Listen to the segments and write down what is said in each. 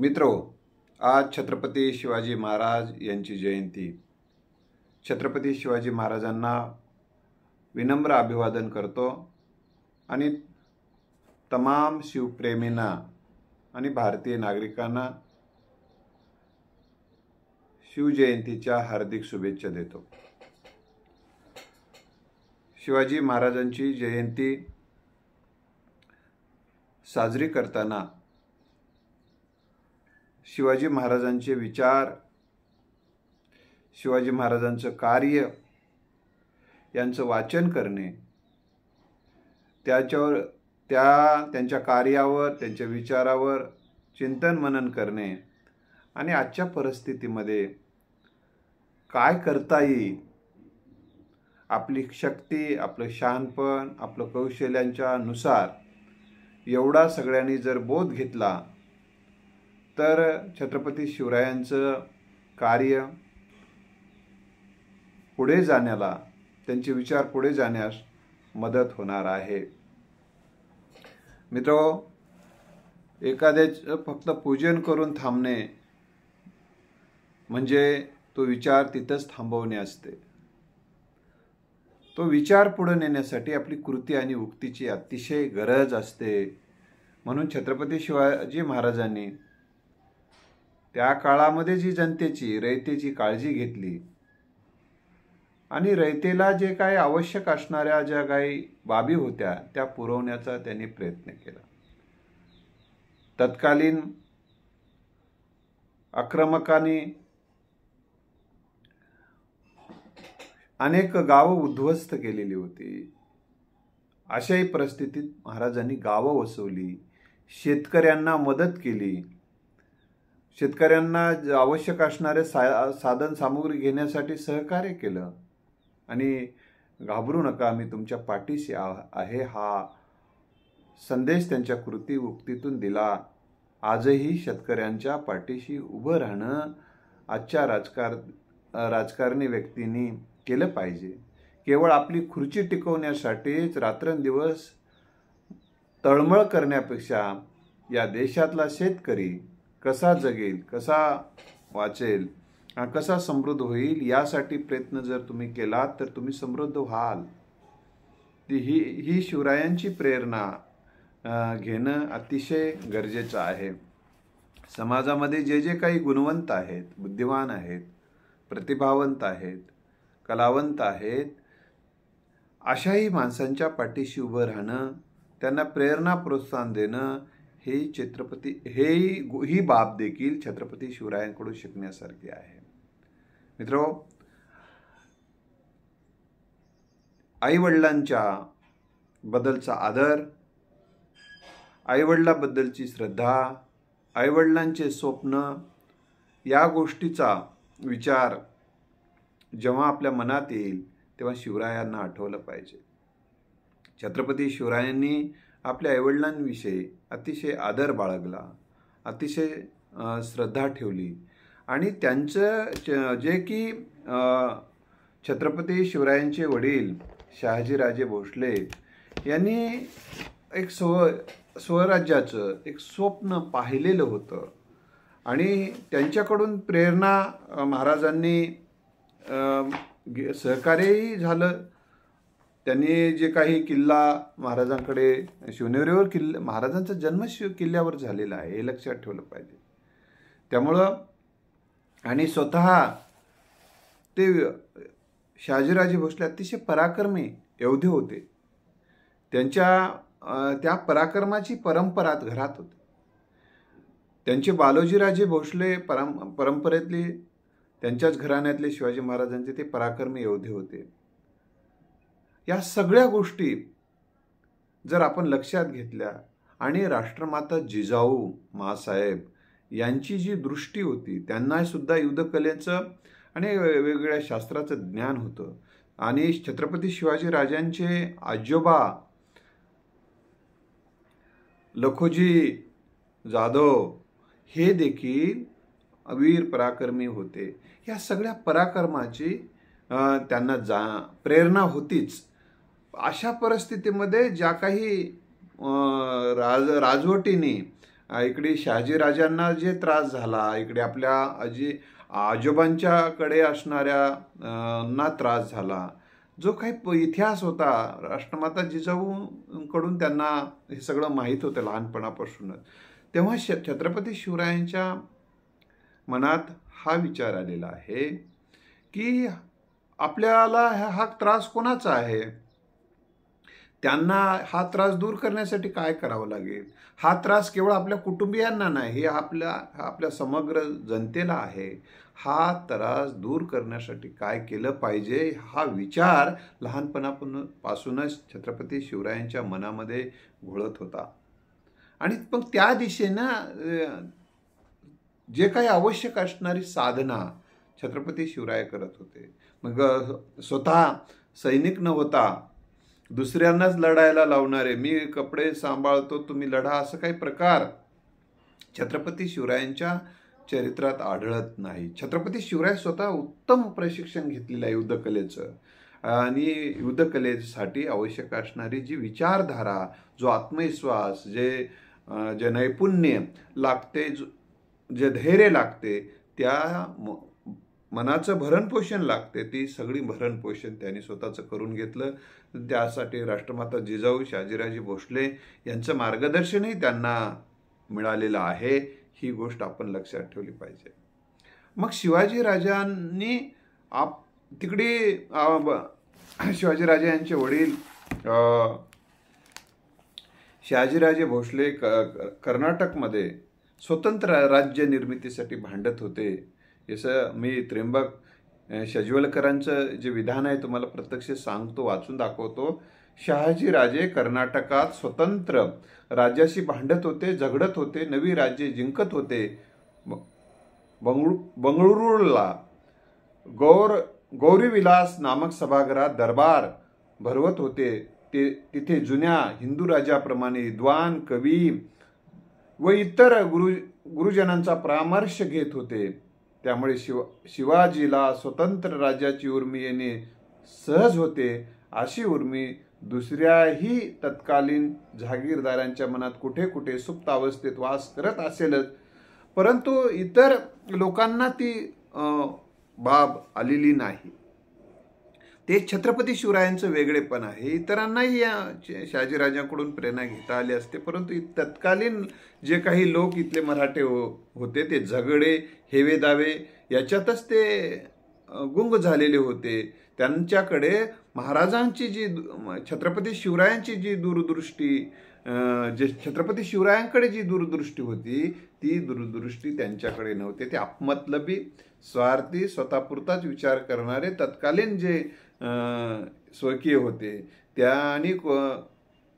मित्रो, आज छत्रपती शिवाजी महाराज यांची जयंती। छत्रपती शिवाजी महाराजांना विनम्र अभिवादन करतो आणि तमाम शिवप्रेमींना आणि भारतीय नागरिकांना शिवजयंतीच्या हार्दिक शुभेच्छा देतो। शिवाजी महाराजांची जयंती साजरी करताना शिवाजी महाराजांचे विचार, शिवाजी महाराजांचं कार्य यांचं वाचन करणे, त्यांच्या कार्यावर, त्यांच्या विचारावर चिंतन मनन करणे आणि आजच्या परिस्थितीमध्ये काय करता येईल, आपली शक्ती, आपलं शहाणपण, आपलं कौशल्यांच्या नुसार एवढा सगळ्यांनी जर बोध घेतला तर छत्रपती शिवरायांचं कार्य पुढे जाण्याला, त्यांचे विचार पुढे जाण्यास मदत होणार आहे। मित्रो, एखाद्याचं फक्त पूजन करून थांबणे म्हणजे तो विचार तिथंच थांबवणे असते। तो विचार पुढे नेण्यासाठी आपली कृती आणि उक्तीची अतिशय गरज असते। म्हणून छत्रपती शिवाजी महाराजांनी त्या काळामध्ये जी जनतेची, रयतेची काळजी घेतली आणि रयतेला जे काही आवश्यक असणाऱ्या ज्या काही बाबी होत्या त्या पुरवण्याचा त्यांनी प्रयत्न केला। तत्कालीन आक्रमकांनी अनेक गावं उद्ध्वस्त केलेली होती। अशाही परिस्थितीत महाराजांनी गावं वसवली, शेतकऱ्यांना मदत केली, शेतकऱ्यांना आवश्यक असणारे साधन सामुग्री घेण्यासाठी सहकार्य केलं आणि घाबरू नका, मी तुमच्या पाठीशी आहे हा संदेश त्यांच्या कृती उक्तीतून दिला। आजही शेतकऱ्यांच्या पाठीशी उभं राहणं आजच्या राजकारणी व्यक्तींनी केलं पाहिजे। केवळ आपली खुर्ची टिकवण्यासाठीच रात्रंदिवस तळमळ करण्यापेक्षा या देशातला शेतकरी कसा जगेल, कसा वाचेल, कसा समृद्ध होईल यासाठी प्रयत्न जर तुम्ही केलात तर तुम्ही समृद्ध व्हाल। ही शिवरायांची प्रेरणा घेणं अतिशय गरजेचं आहे। समाजामध्ये जे जे काही गुणवंत आहेत, बुद्धिमान आहेत, प्रतिभावंत आहेत, कलावंत आहेत, अशाही माणसांच्या पाठीशी उभं राहणं, त्यांना प्रेरणा प्रोत्साहन देणं ही बाब देखील छत्रपती शिवरायांकडून शिकण्यासारखी आहे। मित्रो, आईवडिलांच्या बद्दलचा आदर, आईवडिलांबद्दलची श्रद्धा, आईवडिलांचे स्वप्न या गोष्टीचा विचार जेव्हा आपल्या मनात येईल तेव्हा शिवरायांना आठवलं पाहिजे। छत्रपती शिवरायांनी आपल्या आईवडिलांविषयी अतिशय आदर बाळगला, अतिशय श्रद्धा ठेवली आणि त्यांचं जे की छत्रपती शिवरायांचे वडील शहाजीराजे भोसले यांनी एक स्वराज्याचं एक स्वप्न पाहिलेलं होतं आणि त्यांच्याकडून प्रेरणा महाराजांनी सहकार्यही झालं। त्यांनी जे काही किल्ला महाराजांकडे, शिवनेरीवर किल्ला, महाराजांचा जन्म किल्ल्यावर झालेला आहे हे लक्षात ठेवलं पाहिजे। त्यामुळं आणि स्वतः ते शहाजीराजे भोसले अतिशय पराक्रमी योद्धे होते। त्या पराक्रमाची परंपरा घरात होती। त्यांचे बालोजीराजे भोसले परंपरेतले, त्यांच्याच घराण्यातले शिवाजी महाराजांचे ते पराक्रमी योद्धे होते। या सगळ्या गोष्टी जर आपण लक्षात घेतल्या आणि राष्ट्रमाता जिजाऊ माँसाहेब यांची जी दृष्टी होती, त्यांना सुद्धा युद्धकलेचं आणि वेगवेगळ्या शास्त्राचं ज्ञान होतं आणि छत्रपती शिवाजी राजांचे आजोबा लखोजी जाधव हे देखील वीर पराक्रमी होते। या सगळ्या पराक्रमाची त्यांना प्रेरणा होतीच। अशा परिस्थितीमध्ये ज्या काही राजवटीने इकडे शहाजीराजांना जे त्रास झाला, इकडे आपल्या आजोबांच्याकडे असणाऱ्या ना त्रास झाला, जो काही इतिहास होता राष्ट्रमाता जिजाऊकडून त्यांना हे सगळं माहीत होतं लहानपणापासूनच, तेव्हा छत्रपती शिवरायांच्या मनात हा विचार आलेला आहे की आपल्याला हा त्रास कोणाचा आहे, त्यांना हा त्रास दूर करण्यासाठी काय करावं लागेल. हा त्रास केवळ आपल्या कुटुंबियांना नाही, हे आपल्या समग्र जनतेला आहे. हा त्रास दूर करण्यासाठी काय केलं पाहिजे, हा विचार लहानपणापासूनच छत्रपती शिवरायांच्या मनामध्ये घोळत होता. आणि मग त्या दिशेनं जे काही आवश्यक असणारी साधना छत्रपती शिवराय करत होते. मग स्वतः सैनिक न होता दुसऱ्यांनाच लढायला लावणारे, मी कपडे सांभाळतो तुम्ही लढा, असं काही प्रकार छत्रपती शिवरायांच्या चरित्रात आढळत नाही. छत्रपती शिवराय स्वतः उत्तम प्रशिक्षण घेतलेलं आहे युद्धकलेचं, आणि युद्धकलेसाठी आवश्यक असणारी जी विचारधारा, जो आत्मविश्वास, जे नैपुण्य लागते, जे धैर्य लागते, त्या मनाचं भरणपोषण लागते, ती सगळी भरणपोषण त्यांनी स्वतःचं करून घेतलं. त्यासाठी राष्ट्रमाता जिजाऊ शहाजीराजे भोसले यांचं मार्गदर्शनही त्यांना मिळालेलं आहे. ही गोष्ट आपण लक्षात ठेवली पाहिजे. मग शिवाजीराजांनी तिकडे शिवाजीराजे यांचे वडील शहाजीराजे भोसले कर्नाटकमध्ये स्वतंत्र राज्य निर्मितीसाठी भांडत होते. जसं मी त्र्यंबक सजवलकरांचं जे विधान आहे तुम्हाला प्रत्यक्ष सांगतो, वाचून दाखवतो. शहाजीराजे कर्नाटकात स्वतंत्र राज्याशी भांडत होते, झगडत होते, नवी राज्ये जिंकत होते. बंगळुरूला गौरीविलास नामक सभागृहात दरबार भरवत होते. तिथे जुन्या हिंदू राजाप्रमाणे विद्वान, कवी व इतर गुरुजनांचा परामर्श घेत होते. त्यामुळे शिवाजीला स्वतंत्र राज्याची उर्मी येणे सहज होते. अशी उर्मी दुसऱ्याही तत्कालीन जहागीरदारांच्या मनात कुठे कुठे सुप्त अवस्थेत वास करत असेलच, परंतु इतर लोकांना ती बाब आलेली नाही. ते छत्रपती शिवरायांचं वेगळेपण आहे. इतरांनाही या शहाजीराजांकडून प्रेरणा घेता आली असते, परंतु तत्कालीन जे काही लोक इथले मराठे होते ते झगडे, हेवे दावे याच्यातच ते गुंग झालेले होते. त्यांच्याकडे महाराजांची जी छत्रपती शिवरायांची जी दूरदृष्टी, जे छत्रपती शिवरायांकडे जी दूरदृष्टी होती, ती दूरदृष्टी त्यांच्याकडे नव्हती. ते आपमतलबी, स्वार्थी, स्वतःपुरताच विचार करणारे तत्कालीन जे स्वकीय होते,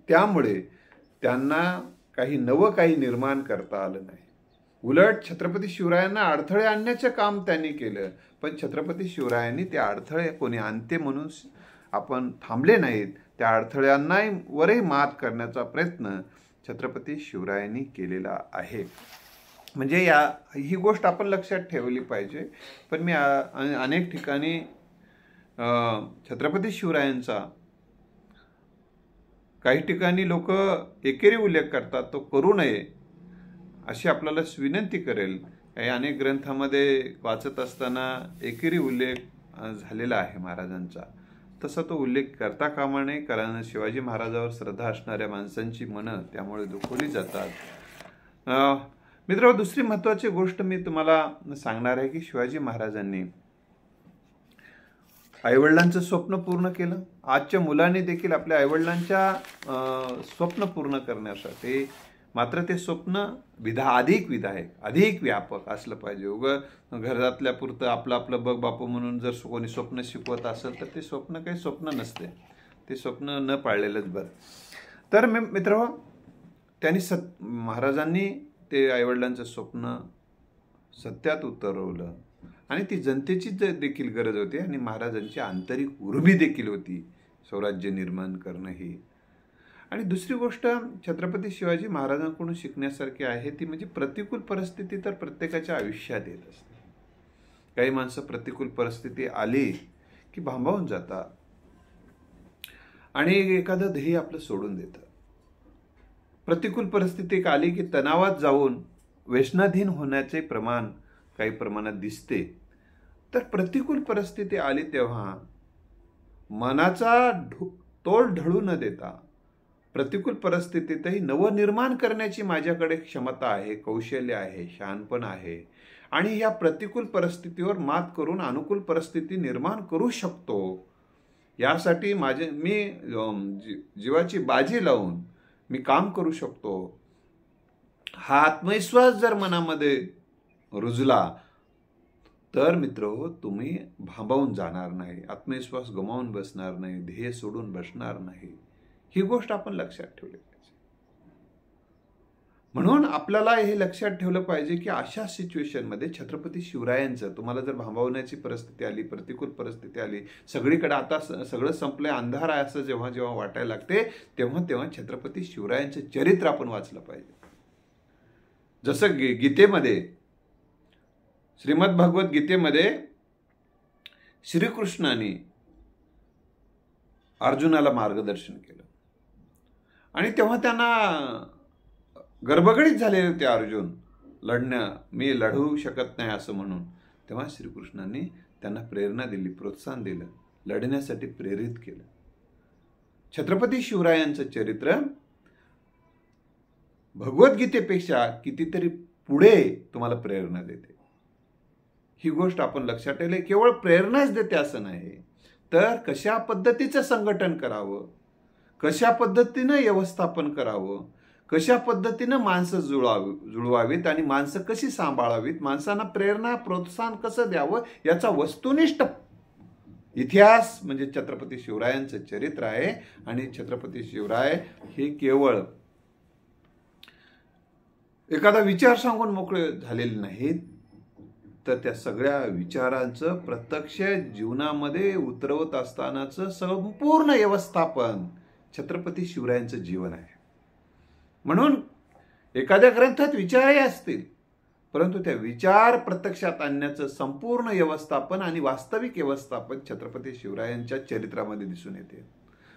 त्यामुळे त्यांना काही निर्माण करता आलं नाही. उलट छत्रपती शिवरायांना अडथळे आणण्याचे काम त्यांनी केलं, पण छत्रपती शिवरायांनी ते अडथळे कोणी आणते म्हणून आपण थांबले नाहीत. त्या अडथळ्यांनाही वरही मात करण्याचा प्रयत्न छत्रपती शिवरायांनी केलेला आहे. म्हणजे ही गोष्ट आपण लक्षात ठेवली पाहिजे. पण मी अनेक ठिकाणी छत्रपती शिवरायांचा काही ठिकाणी लोक एकेरी उल्लेख करतात, तो करू नये अशी आपल्याला विनंती करेल. अनेक ग्रंथामध्ये वाचत असताना एकेरी उल्लेख झालेला आहे महाराजांचा, तसा तो उल्लेख करता कामा नये, कारण शिवाजी महाराजावर श्रद्धा असणाऱ्या माणसांची मनं त्यामुळे दुखवली जातात. मित्रांनो, दुसरी महत्त्वाची गोष्ट मी तुम्हाला सांगणार आहे की शिवाजी महाराजांनी आईवडिलांचं स्वप्न पूर्ण केलं. आजच्या मुलांनी देखील आपल्या आईवडिलांच्या स्वप्न पूर्ण करण्यासाठी, मात्र ते स्वप्न अधिक विधायक, अधिक व्यापक असलं पाहिजे. उगं घरातल्या पुरतं आपलं बघ बापू म्हणून जर कोणी स्वप्न शिकवत असेल तर ते स्वप्न काही स्वप्न नसते, ते स्वप्न न पाळलेलंच बरं. तर मित्र, त्यांनी महाराजांनी ते आईवडिलांचं स्वप्न सत्यात उतरवलं, आणि ती जनतेची देखील गरज होती, आणि महाराजांची आंतरिक उर्मी देखील होती स्वराज्य निर्माण करणं ही. आणि दुसरी गोष्ट छत्रपती शिवाजी महाराजांकडून शिकण्यासारखी आहे ती म्हणजे प्रतिकूल परिस्थिती तर प्रत्येकाच्या आयुष्यात येत असते. काही माणसं प्रतिकूल परिस्थिती आली की भांबावून जातात आणि एखादं ध्येय आपलं सोडून देतात. प्रतिकूल परिस्थिती आली की तणावात जाऊन व्यसनाधीन होण्याचे प्रमाण काही प्रमाणात दिसते. तर प्रतिकूल परिस्थिती आली तेव्हा मनाचा तोल ढळू न देता प्रतिकूल परिस्थितीतही नवनिर्माण करण्याची माझ्याकडे क्षमता आहे, कौशल्य आहे, शहाणपण आहे आणि या प्रतिकूल परिस्थितीवर मात करून अनुकूल परिस्थिती निर्माण करू शकतो. यासाठी मी जीवाची बाजी लावून मी काम करू शकतो. हा आत्मविश्वास जर मनामध्ये रुजला तर मित्रहो तुम्ही भांबावून जाणार नाही, आत्मविश्वास गमावून बसणार नाही, ध्येय सोडून बसणार नाही. ही गोष्ट आपण लक्षात ठेवली पाहिजे. म्हणून आपल्याला हे लक्षात ठेवलं पाहिजे की अशा सिच्युएशनमध्ये छत्रपती शिवरायांचं, तुम्हाला जर भांबावण्याची परिस्थिती आली, प्रतिकूल परिस्थिती आली, सगळीकडे आता सगळं संपलंय, अंधार आहे असं जेव्हा जेव्हा वाटायला लागते तेव्हा छत्रपती शिवरायांचं चरित्र आपण वाचलं पाहिजे. जसं गीतेमध्ये, श्रीमद भगवत गीतेमध्ये श्रीकृष्णाने अर्जुनाला मार्गदर्शन केलं आणि तेव्हा त्यांना गर्भगडीत झालेले होते अर्जुन, मी लढू शकत नाही असं म्हणून. तेव्हा श्रीकृष्णांनी त्यांना प्रेरणा दिली, प्रोत्साहन दिलं, लढण्यासाठी प्रेरित केलं. छत्रपती शिवरायांचं चरित्र भगवद्गीतेपेक्षा कितीतरी पुढे तुम्हाला प्रेरणा देते. ही गोष्ट आपण लक्षात ठेवली. केवळ प्रेरणाच देते असं नाही, तर कशा पद्धतीचं संघटन करावं, कशा पद्धतीनं व्यवस्थापन करावं, कशा पद्धतीनं माणसं जुळवावीत आणि माणसं कशी सांभाळावीत, माणसांना प्रेरणा प्रोत्साहन कसं द्यावं, याचा वस्तुनिष्ठ इतिहास म्हणजे छत्रपती शिवरायांचं चरित्र आहे. आणि छत्रपती शिवराय हे केवळ एखादा विचार सांगून मोकळे झालेले नाहीत, तर त्या सगळ्या विचारांचं प्रत्यक्ष जीवनामध्ये उतरवत असतानाचं संपूर्ण व्यवस्थापन छत्रपती शिवरायांचं जीवन आहे. म्हणून एखाद्या ग्रंथात विचारही असतील, परंतु त्या विचार प्रत्यक्षात आणण्याचं संपूर्ण व्यवस्थापन आणि वास्तविक व्यवस्थापन छत्रपती शिवरायांच्या चरित्रामध्ये दिसून येते.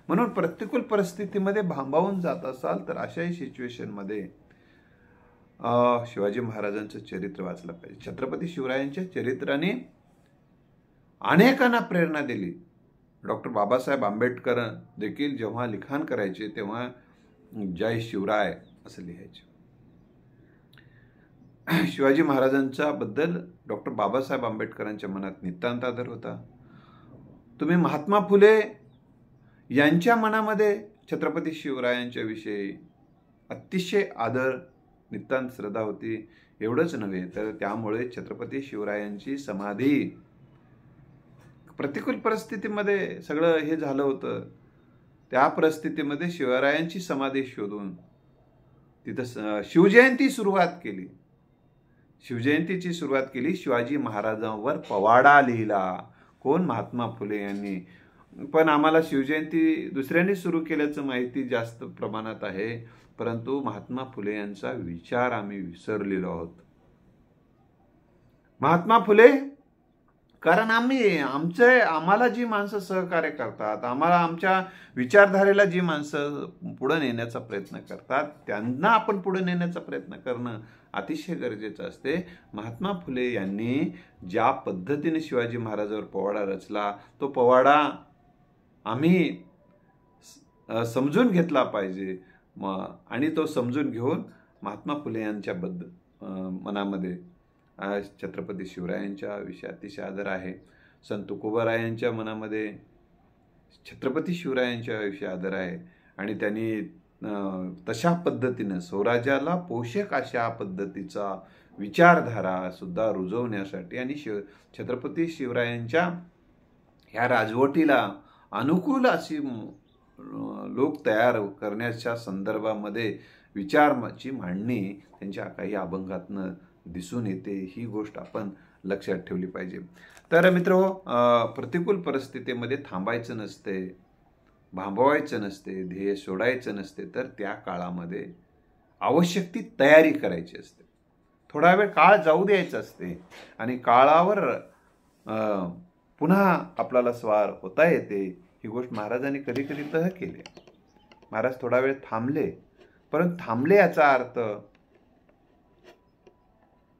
म्हणून प्रतिकूल परिस्थितीमध्ये भांबावून जात असाल तर अशाही सिच्युएशनमध्ये शिवाजी महाराजांचं चरित्र वाचलं पाहिजे. छत्रपती शिवरायांच्या चरित्राने अनेकांना प्रेरणा दिली. डॉक्टर बाबासाहेब आंबेडकर देखील जेव्हा लिखाण करायचे तेव्हा जय शिवराय असं लिहायचे. शिवाजी महाराजांच्या बद्दल डॉक्टर बाबासाहेब आंबेडकरांच्या मनात नितांत आदर होता. तुम्ही महात्मा फुले यांच्या मनामध्ये छत्रपती शिवरायांच्या विषयी अतिशय आदर, नितांत श्रद्धा होती. एवढंच नव्हे तर त्यामुळे छत्रपती शिवरायांची समाधी, प्रतिकूल परिस्थितीमध्ये सगळं हे झालं होतं, त्या परिस्थितीमध्ये शिवरायांची समाधी शोधून तिथं शिवजयंती सुरुवात केली. शिवजयंतीची सुरुवात केली. शिवाजी महाराजांवर पवाडा लिहिला. कोण? महात्मा फुले यांनी. पण आम्हाला शिवजयंती दुसऱ्यांनी सुरू केल्याचं माहिती जास्त प्रमाणात आहे, परंतु महात्मा फुले यांचा विचार आम्ही विसरलेलो आहोत. महात्मा फुले, कारण आम्हाला जी माणसं सहकार्य करतात, आम्हाला आमच्या विचारधारेला जी माणसं पुढे नेण्याचा प्रयत्न करतात, त्यांना आपण पुढे नेण्याचा प्रयत्न करणं अतिशय गरजेचं असते. महात्मा फुले यांनी ज्या पद्धतीने शिवाजी महाराजांवर पवाडा रचला, तो पवाडा आम्ही समजून घेतला पाहिजे. आणि तो समजून घेऊन महात्मा फुले यांच्या मनामध्ये छत्रपती शिवरायांच्या विषयी अतिशय आदर आहे. संत तुकोबारायांच्या मनामध्ये छत्रपती शिवरायांच्या विषयी आदर आहे. आणि त्यांनी तशा पद्धतीनं स्वराज्याला पोषक अशा पद्धतीचा विचारधारा सुद्धा रुजवण्यासाठी आणि छत्रपती शिवरायांच्या ह्या राजवटीला अनुकूल अशी लोक तयार करण्याच्या संदर्भामध्ये विचाराची मांडणी त्यांच्या काही अभंगातनं दिसून येते. ही गोष्ट आपण लक्षात ठेवली पाहिजे. तर मित्रहो, प्रतिकूल परिस्थितीमध्ये थांबायचं नसते, भांबवायचं नसते, ध्येय सोडायचं नसते, तर त्या काळामध्ये आवश्यक ती तयारी करायची असते. थोडा वेळ काळ जाऊ द्यायचा असते आणि काळावर पुन्हा आपल्याला स्वार होता येते. ही गोष्ट महाराजांनी कधी कधी तह केली. महाराज थोडा वेळ थांबले, परंतु थांबले याचा अर्थ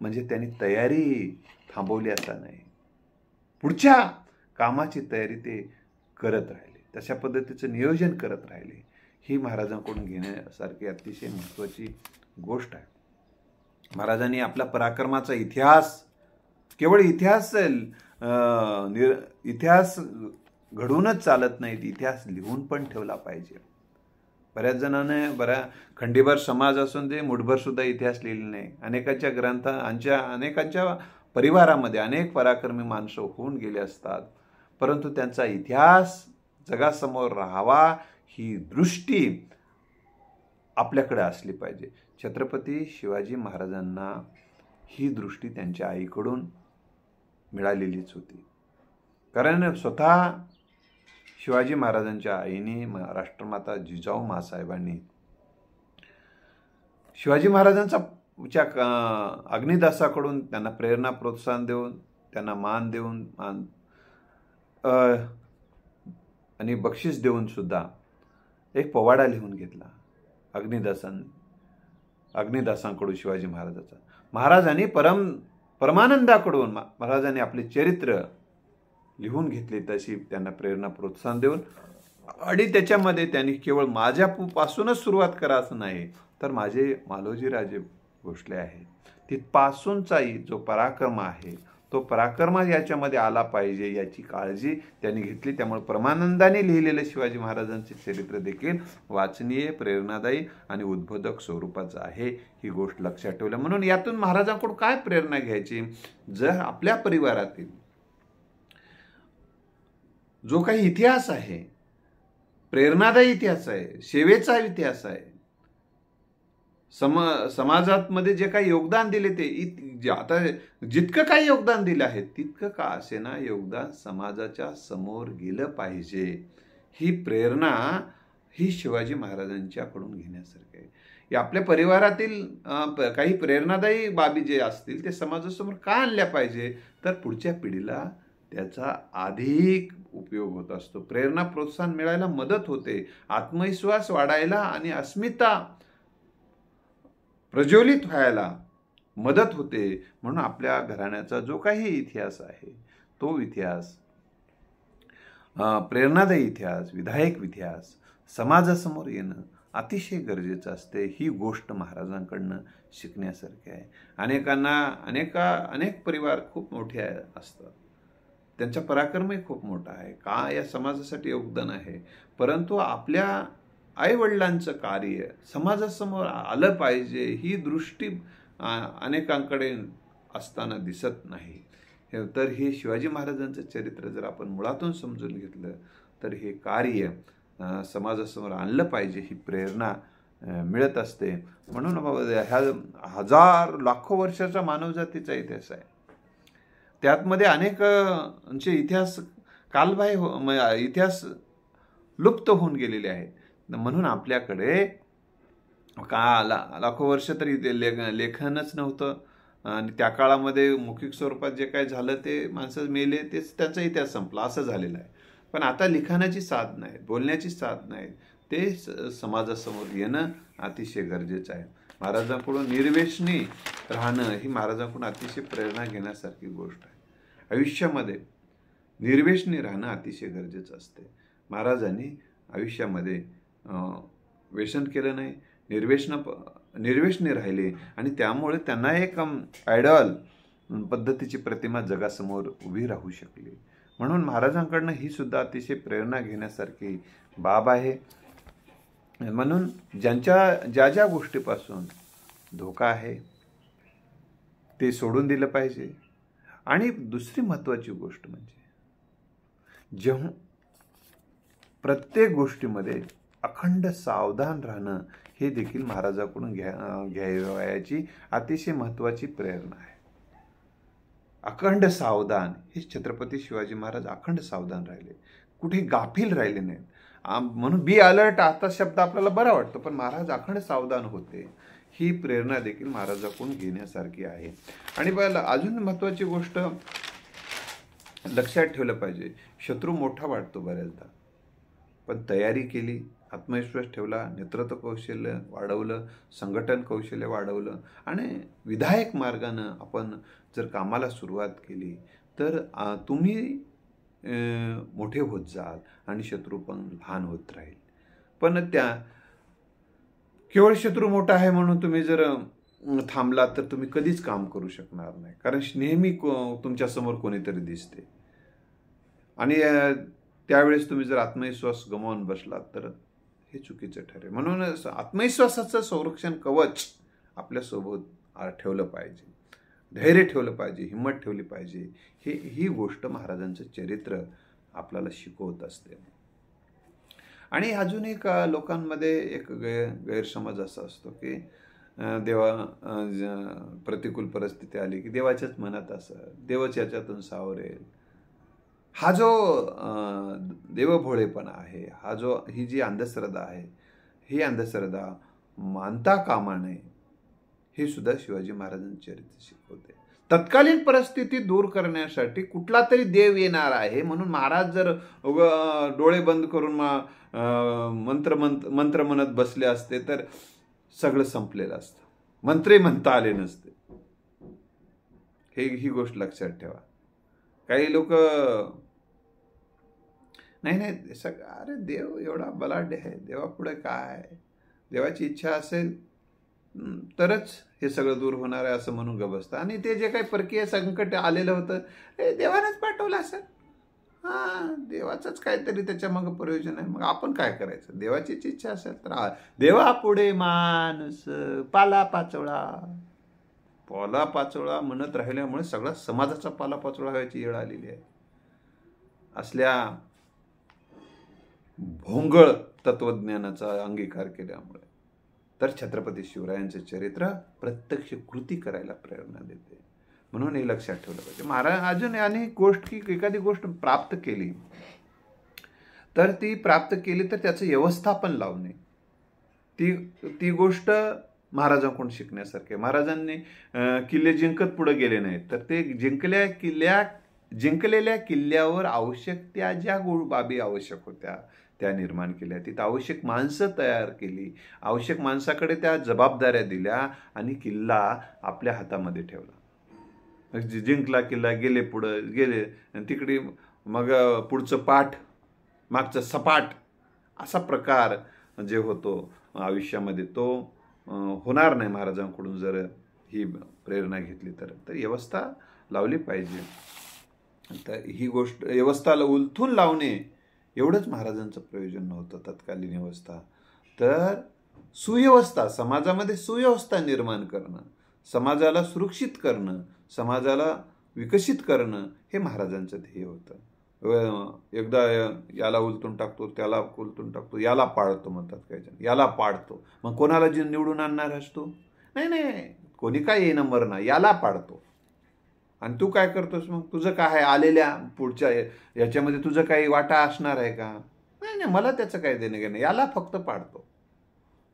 म्हणजे त्यांनी तयारी थांबवली असा नाही. पुढच्या कामाची तयारी ते करत राहिले, तशा पद्धतीचं नियोजन करत राहिले. ही महाराजांकडून घेण्यासारखी अतिशय महत्त्वाची गोष्ट आहे. महाराजांनी आपला पराक्रमाचा इतिहास केवळ इतिहास घडवूनच चालत नाहीत, इतिहास लिहून पण ठेवला पाहिजे. बऱ्याच जणांनी खंडीभर समाज असून ते मुठभर सुद्धा इतिहास लिहिले नाही. अनेकांच्या परिवारामध्ये अनेक पराक्रमी माणसं होऊन गेले असतात, परंतु त्यांचा इतिहास जगासमोर राहावा ही दृष्टी आपल्याकडे असली पाहिजे. छत्रपती शिवाजी महाराजांना ही दृष्टी त्यांच्या आईकडून मिळालेलीच होती. कारण स्वतः शिवाजी महाराजांच्या आईने राष्ट्रमाता जिजाऊ माँसाहेबांनी शिवाजी महाराजांच्या अग्निदासाकडून त्यांना प्रेरणा प्रोत्साहन देऊन, त्यांना मान देऊन आणि बक्षीस देऊन सुद्धा एक पोवाडा लिहून घेतला अग्निदासांकडून शिवाजी महाराजाचा. महाराजांनी परमानंदाकडून महाराजांनी आपले चरित्र लिहून घेतले, तशी त्यांना प्रेरणा प्रोत्साहन देऊन. आणि त्याच्यामध्ये त्यांनी केवळ माझ्यापासूनच सुरुवात करा असं नाही, तर माझे मालोजीराजे भोसले आहे तिथपासूनचाही जो पराक्रम आहे तो पराक्रम याच्यामध्ये आला पाहिजे याची काळजी त्यांनी घेतली. त्यामुळे परमानंदाने लिहिलेलं शिवाजी महाराजांचे चरित्र देखील वाचनीय, प्रेरणादायी आणि उद्बोधक स्वरूपाचं आहे, ही गोष्ट लक्षात ठेवलं. म्हणून यातून महाराजांकडून काय प्रेरणा घ्यायची? जर आपल्या परिवारातील जो काही इतिहास आहे, प्रेरणादायी इतिहास आहे, सेवेचा इतिहास आहे, समाजात मध्ये जे काही योगदान दिले ते आता जितकं काही योगदान दिलं आहे तितकं का असेना योगदान समाजाच्या समोर गेलं पाहिजे. ही प्रेरणा ही शिवाजी महाराजांच्याकडून घेण्यासारखी आहे. आपल्या परिवारातील काही प्रेरणादायी बाबी जे असतील ते समाजासमोर का आणल्या पाहिजे, तर पुढच्या पिढीला त्याचा अधिक उपयोग होत असतो. प्रेरणा प्रोत्साहन मिळायला मदत होते, आत्मविश्वास वाढायला आणि अस्मिता प्रज्वलित व्हायला मदत होते. म्हणून आपल्या घराण्याचा जो काही इतिहास आहे तो इतिहास, प्रेरणादायी इतिहास, विधायक इतिहास समाजासमोर येणं अतिशय गरजेचं असते. ही गोष्ट महाराजांकडनं शिकण्यासारखी आहे. अनेक परिवार खूप मोठे असतात, त्यांचा पराक्रमही खूप मोठा आहे, का या समाजासाठी योगदान आहे, परंतु आपल्या आईवडिलांचं कार्य समाजासमोर आलं पाहिजे ही दृष्टी अनेकांकडे असताना दिसत नाही. तर हे शिवाजी महाराजांचं चरित्र जर आपण मुळातून समजून घेतलं तर हे कार्य समाजासमोर आणलं पाहिजे ही प्रेरणा मिळत असते. म्हणून ह्या लाखो वर्षाचा मानवजातीचा इतिहास आहे. त्यातमध्ये अनेक इतिहास इतिहास लुप्त होऊन गेलेले आहेत. म्हणून आपल्याकडे लाखो वर्ष तरी लेखनच नव्हतं आणि त्या काळामध्ये मौखिक स्वरूपात जे काय झालं ते माणसं मेले, तेच त्याचा इतिहास संपला असं झालेलं आहे. पण आता लिखाणाची साधनं आहेत, बोलण्याची साधनं आहेत, ते समाजासमोर येणं अतिशय गरजेचं आहे. महाराजांकडून निर्व्यसनी राहणं ही महाराजांकडून अतिशय प्रेरणा घेण्यासारखी गोष्ट आहे. आयुष्यामध्ये निर्व्यसनी राहणं अतिशय गरजेचं असते. महाराजांनी आयुष्यामध्ये व्यसन केलं नाही, निर्व्यसनी राहिले आणि त्यामुळे त्यांना एक आयडॉल पद्धतीची प्रतिमा जगासमोर उभी राहू शकली. म्हणून महाराजांकडनं ही सुद्धा अतिशय प्रेरणा घेण्यासारखी बाब आहे. म्हणून ज्या गोष्टीपासून धोका आहे ते सोडून दिलं पाहिजे. आणि दुसरी महत्त्वाची गोष्ट म्हणजे जेव्हा प्रत्येक गोष्टीमध्ये अखंड सावधान राहणं हे देखील महाराजांकडून घ्यावयाची अतिशय महत्त्वाची प्रेरणा आहे. अखंड सावधान हे छत्रपती शिवाजी महाराज अखंड सावधान राहिले, कुठे गाफील राहिले नाहीत. म्हणून बी अलर्ट आता शब्द आपल्याला बरा वाटतो, पण महाराज अखंड सावधान होते. ही प्रेरणा देखील महाराजांकडून घेण्यासारखी आहे. आणि अजून महत्त्वाची गोष्ट लक्षात ठेवलं पाहिजे, शत्रू मोठा वाटतो बऱ्याचदा, पण तयारी केली आत्मविश्वास ठेवला, नेतृत्व कौशल्य वाढवलं, संघटन कौशल्य वाढवलं आणि विधायक मार्गानं आपण जर कामाला सुरुवात केली तर तुम्ही मोठे होत जाल आणि शत्रू पण लहान होत राहील. पण केवळ शत्रू मोठा आहे म्हणून तुम्ही जर थांबलात तर तुम्ही कधीच काम करू शकणार नाही, कारण नेहमी तुमच्यासमोर कोणीतरी दिसते आणि त्यावेळेस तुम्ही जर आत्मविश्वास गमावून बसलात तर हे चुकीचं ठरेल. म्हणून आत्मविश्वासाचं संरक्षण कवच आपल्यासोबत ठेवलं पाहिजे, धैर्य ठेवलं पाहिजे, हिंमत ठेवली पाहिजे. ही गोष्ट महाराजांचं चरित्र आपल्याला शिकवत असते. आणि अजून एक लोकांमध्ये एक गैरसमज असा असतो की प्रतिकूल परिस्थिती आली की देवाच्याच मनात असं, देवच याच्यातून सावरेल. हा जो देवभोळेपणा आहे, ही जी अंधश्रद्धा आहे, ही अंधश्रद्धा मानता कामा नये, हे सुद्धा शिवाजी महाराजांचे चरित्र शिकवते. तत्कालीन परिस्थिती दूर करण्यासाठी कुठला तरी देव येणार आहे म्हणून महाराज जर डोळे बंद करून मंत्र म्हणत बसले असते तर सगळं संपलेलं असतं, मंत्रही म्हणता आले नसते. ही गोष्ट लक्षात ठेवा. काही लोक नाही अरे देव एवढा बलाढ्य आहे, देवापुढे काय, देवाची इच्छा असेल तरच हे सगळं दूर होणार आहे असं म्हणून ग बसतं. आणि ते जे काही परकीय संकट आलेलं होतं ते देवानेच पाठवलं असेल. देवाचंच काहीतरी त्याच्या मग प्रयोजन आहे. मग आपण काय करायचं? देवाचीच इच्छा असेल तर देवापुढे माणूस पाला-पाचोळा म्हणत राहिल्यामुळे सगळा समाजाचा पाला-पाचोळा व्हायची वेळ आलेली आहे. असल्या भोंगळ तत्वज्ञानाचा अंगीकार केल्यामुळे तर छत्रपती शिवरायांचे चरित्र प्रत्यक्ष कृती करायला प्रेरणा देते. म्हणून हे लक्षात ठेवलं पाहिजे. महाराज अजून अनेक गोष्ट की एखादी गोष्ट प्राप्त केली तर त्याचं व्यवस्थापन लावणे, ती गोष्ट महाराजांकडून शिकण्यासारखे. महाराजांनी किल्ले जिंकत पुढे गेले नाहीत, तर ते जिंकलेल्या किल्ल्यावर आवश्यक त्या ज्या बाबी आवश्यक होत्या त्या निर्माण केल्या. तिथं आवश्यक माणसं तयार केली, आवश्यक माणसाकडे त्या जबाबदाऱ्या दिल्या आणि किल्ला आपल्या हातामध्ये ठेवला. जिंकला किल्ला, गेले आणि तिकडे मग पुढचं पाठ मागचं सपाट असा प्रकार जे होतो आयुष्यामध्ये तो होणार नाही महाराजांकडून जर ही प्रेरणा घेतली तर व्यवस्था लावली पाहिजे. तर ही गोष्ट व्यवस्थाला उलथून लावणे एवढंच महाराजांचं प्रयोजन नव्हतं तत्कालीन व्यवस्था. तर सुव्यवस्था, समाजामध्ये सुव्यवस्था निर्माण करणं, समाजाला सुरक्षित करणं, समाजाला विकसित करणं हे महाराजांचं ध्येय होतं. एकदा याला उलटून टाकतो, त्याला उलटून टाकतो, याला पाडतो म्हणतात काही जण, याला पाडतो. मग कोणाला निवडून आणणार असतो? नाही, कोणी काय येणं मरणं, याला पाडतो. आणि तू काय करतोस? मग तुझं काय आहे आलेल्या पुढच्या याच्यामध्ये तुझं काही वाटा असणार आहे का? नाही, मला त्याचं काय देणं घेणं, याला फक्त पाडतो.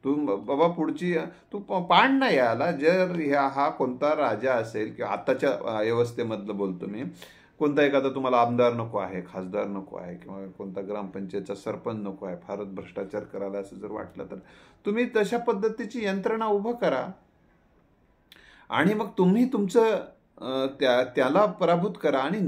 तू बाबा पुढची तू पाड नाही याला. जर हा कोणता राजा असेल किंवा आत्ताच्या व्यवस्थेमधलं बोलतो मी, कोणता एखादा तुम्हाला आमदार नको आहे, खासदार नको आहे किंवा कोणता ग्रामपंचायतचा सरपंच नको आहे, फारच भ्रष्टाचार करायला असं जर वाटलं तर तुम्ही तशा पद्धतीची यंत्रणा उभं करा आणि मग तुम्ही तुमचं त्याला पराभूत करा आणि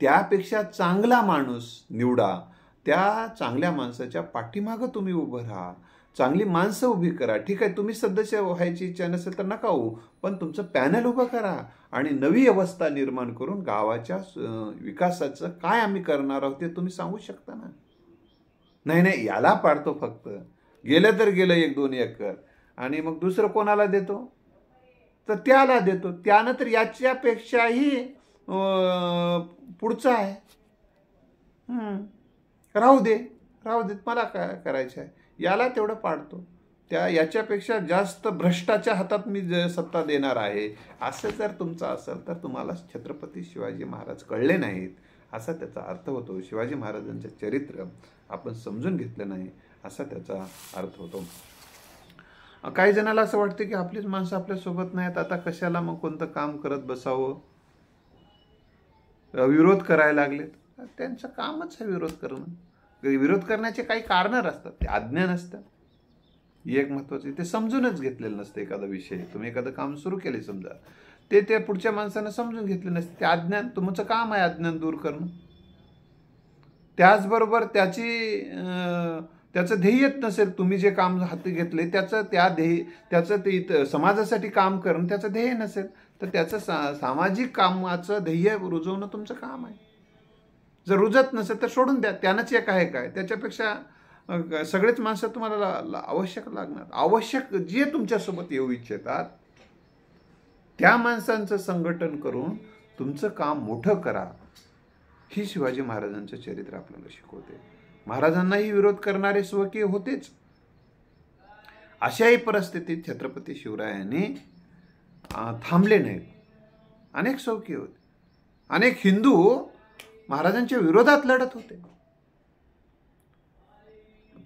त्यापेक्षा चांगला माणूस निवडा. त्या चांगल्या माणसाच्या पाठीमागं तुम्ही उभं राहा, चांगली माणसं उभी करा. ठीक आहे, तुम्ही सदस्य व्हायची इच्छा नसेल तर नका होऊ, पण तुमचं पॅनल उभं करा आणि नवी व्यवस्था निर्माण करून गावाच्या विकासाचं काय आम्ही करणार आहोत ते तुम्ही सांगू शकता ना. नाही याला पाडतो फक्त, गेलं तर गेलं 1-2 एकर आणि मग दुसरं कोणाला देतो तर त्याला देतो, त्यानं तर याच्यापेक्षाही पुढचा आहे. राहू दे मला काय करायचं आहे, याला तेवढं पाडतो, याच्यापेक्षा जास्त भ्रष्टाच्या हातात मी सत्ता देणार आहे. असं जर तुमचं असेल तर तुम्हाला छत्रपती शिवाजी महाराज कळले नाहीत असा त्याचा अर्थ होतो. शिवाजी महाराजांचे चरित्र आपण समजून घेतलं नाही असा त्याचा अर्थ होतो. काही जणाला असं वाटतं की आपलीच माणसं आपल्यासोबत नाहीत, आता कशाला मग कोणतं काम करत बसावं, विरोध करायला लागलेत. त्यांचं कामच आहे विरोध करणं. विरोध करण्याचे काही कारणं असतात, ते अज्ञान असतं. एक महत्वाचं ते समजूनच घेतलेलं नसतं. एखादा विषय तुम्ही एखादं काम सुरू केले समजा, ते पुढच्या माणसानं समजून घेतले नसते. ते अज्ञान, तुमचं काम आहे अज्ञान दूर करणं. त्याचबरोबर त्याचं ध्येयच नसेल, तुम्ही जे काम हाती घेतले त्याचं ते समाजासाठी काम करणं त्याचं ध्येय नसेल, तर त्याचं सामाजिक कामाचं ध्येय रुजवणं तुमचं काम आहे. जर रुजत नसेल तर सोडून द्या. त्यानंच एक आहे काय, त्याच्यापेक्षा सगळेच माणसं तुम्हाला आवश्यक लागणार. आवश्यक जे तुमच्यासोबत येऊ इच्छितात त्या माणसांचं संघटन करून तुमचं काम मोठं करा. ही शिवाजी महाराजांचं चरित्र आपल्याला शिकवते. महाराजांनाही विरोध करणारे स्वकीय होतेच. अशाही परिस्थितीत छत्रपती शिवरायांनी थांबले नाहीत. अनेक स्वकीय होते, अनेक हिंदू महाराजांच्या विरोधात लढत होते.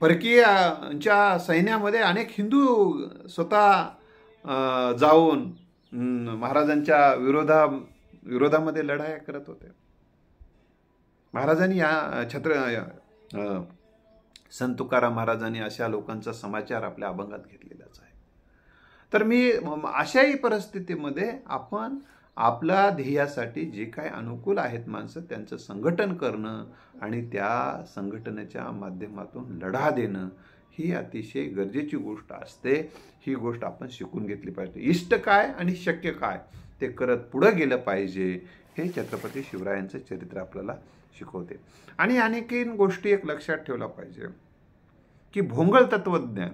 परकीयांच्या सैन्यामध्ये अनेक हिंदू स्वतः जाऊन महाराजांच्या विरोधामध्ये लढाया करत होते. महाराजांनी संत तुकाराम महाराजांनी अशा लोकांचा समाचार आपल्या अभंगात घेतलेलाच आहे. तर मी अशाही परिस्थितीमध्ये आपण आपल्या ध्येयासाठी जे काही अनुकूल आहेत माणसं त्यांचं संघटन करणं आणि त्या संघटनेच्या माध्यमातून लढा देणं ही अतिशय गरजेची गोष्ट असते. ही गोष्ट आपण शिकून घेतली पाहिजे. इष्ट काय आणि शक्य काय ते करत पुढे गेलं पाहिजे, हे छत्रपती शिवरायांचं चरित्र आपल्याला शिकवते. आणि आणखीन गोष्टी एक लक्षात ठेवला पाहिजे की भोंगळ तत्वज्ञान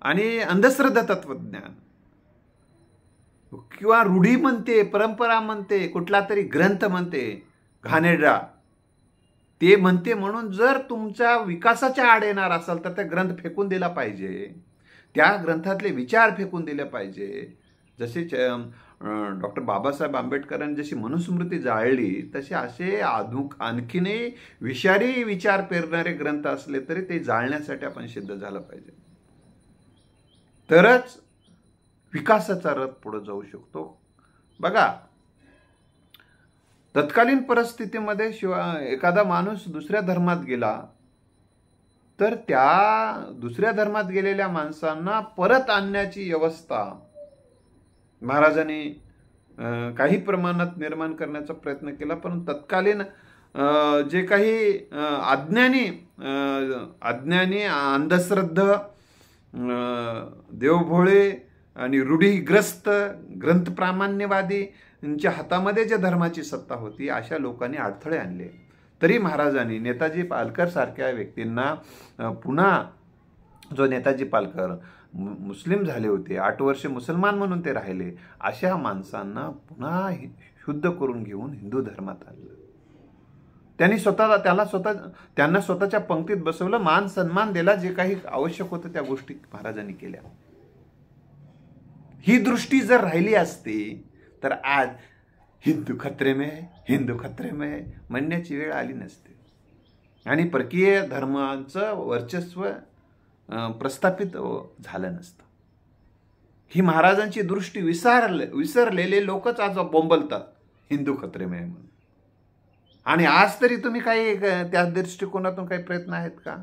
आणि अंधश्रद्धा तत्वज्ञान किंवा रूढी म्हणते, परंपरा म्हणते, कुठला तरी ग्रंथ म्हणते, घाणेरडा ते म्हणते म्हणून जर तुमच्या विकासाच्या आड येणार असाल तर त्या ग्रंथ फेकून दिला पाहिजे. त्या ग्रंथातले विचार फेकून दिले पाहिजे. जसे डॉक्टर बाबासाहेब आंबेडकरांनी जशी मनुस्मृती जाळली तसे असे आणखीनही विषारी विचार पेरणारे ग्रंथ असले तरी ते जाळण्यासाठी आपण सिद्ध झालं पाहिजे. तरच विकासाचा रथ पुढे जाऊ शकतो. बघा, तत्कालीन परिस्थितीमध्ये एखादा माणूस दुसऱ्या धर्मात गेला तर त्या दुसऱ्या धर्मात गेलेल्या माणसांना परत आणण्याची व्यवस्था महाराजांनी काही प्रमाणात निर्माण करण्याचा प्रयत्न केला. पण तत्कालीन जे काही अज्ञानी अंधश्रद्धा, देवभोळे आणि रूढीग्रस्त ग्रंथप्रामाण्यवादी यांच्या हातामध्ये जे धर्माची सत्ता होती अशा लोकांनी अडथळे आणले. तरी महाराजांनी नेताजी पालकर सारख्या व्यक्तींना पुन्हा, जो नेताजी पालकर मुस्लिम झाले होते, 8 वर्ष मुसलमान म्हणून ते राहिले, अशा माणसांना पुन्हा शुद्ध करून घेऊन हिंदू धर्मात आणलं. त्यांना स्वतःच्या पंक्तीत बसवलं, मान सन्मान दिला, जे काही आवश्यक होतं त्या गोष्टी महाराजांनी केल्या. ही दृष्टी जर राहिली असती तर आज हिंदू खतरे में म्हणण्याची वेळ आली नसते आणि परकीय धर्माचं वर्चस्व प्रस्थापित झालं नसतं. ही महाराजांची दृष्टी विसरलेले लोकच आज बोंबलतात हिंदू खतरे में म्हणून. आणि आज तरी तुम्ही काही त्या दृष्टिकोनातून काही प्रयत्न आहेत का?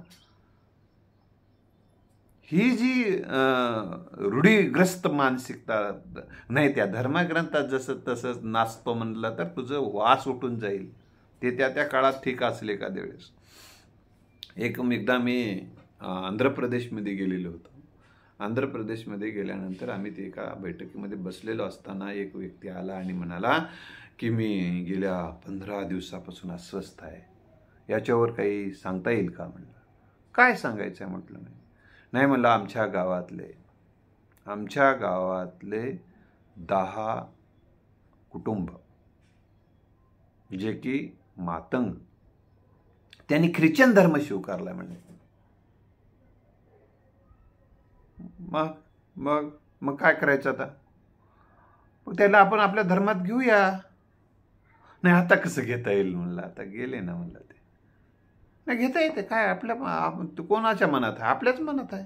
ही जी रूढीग्रस्त मानसिकता नाही, त्या धर्मग्रंथात जसं तसं नाचतो म्हणलं तर तुझं वास उठून जाईल. ते त्या काळात ठीक असले का वेळेस. एकदा मी आंध्र प्रदेशमध्ये गेलेलो होतो. आंध्र प्रदेशमध्ये गेल्यानंतर आम्ही ते एका बैठकीमध्ये बसलेलो असताना एक व्यक्ती आला आणि म्हणाला की मी गेल्या 15 दिवसापासून अस्वस्थ आहे, याच्यावर काही सांगता येईल का? म्हणलं, काय सांगायचं आहे म्हटलं. नाही म्हणलं, आमच्या गावातले 10 कुटुंब जे की मातंग, त्यांनी ख्रिश्चन धर्म स्वीकारला म्हणे. मग काय करायचं आता? मग त्याला आपण आपल्या धर्मात घेऊया. नाही, आता कसं घेता येईल म्हणलं, आता गेले ना म्हणलं. ते नाही घेता येते काय, आपल्या कोणाच्या मनात आहे? आपल्याच मनात आहे.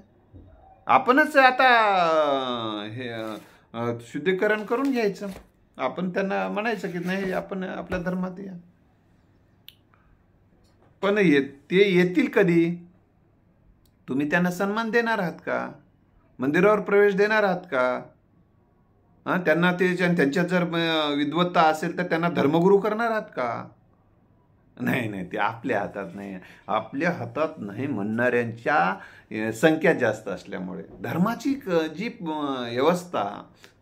आपणच आता हे शुद्धीकरण करून घ्यायचं. आपण त्यांना म्हणायचं की नाही, आपण आपल्या धर्मात या. पण ते येतील कधी? तुम्ही त्यांना सन्मान देणार आहात का? मंदिरावर प्रवेश देणार आहात का? त्यांना त्यांच्यात जर विद्वत्ता असेल तर त्यांना धर्मगुरू करणार आहात का? नाही, ते आपल्या हातात नाही. आपल्या हातात नाही म्हणणाऱ्यांच्या संख्या जास्त असल्यामुळे धर्माची जी व्यवस्था,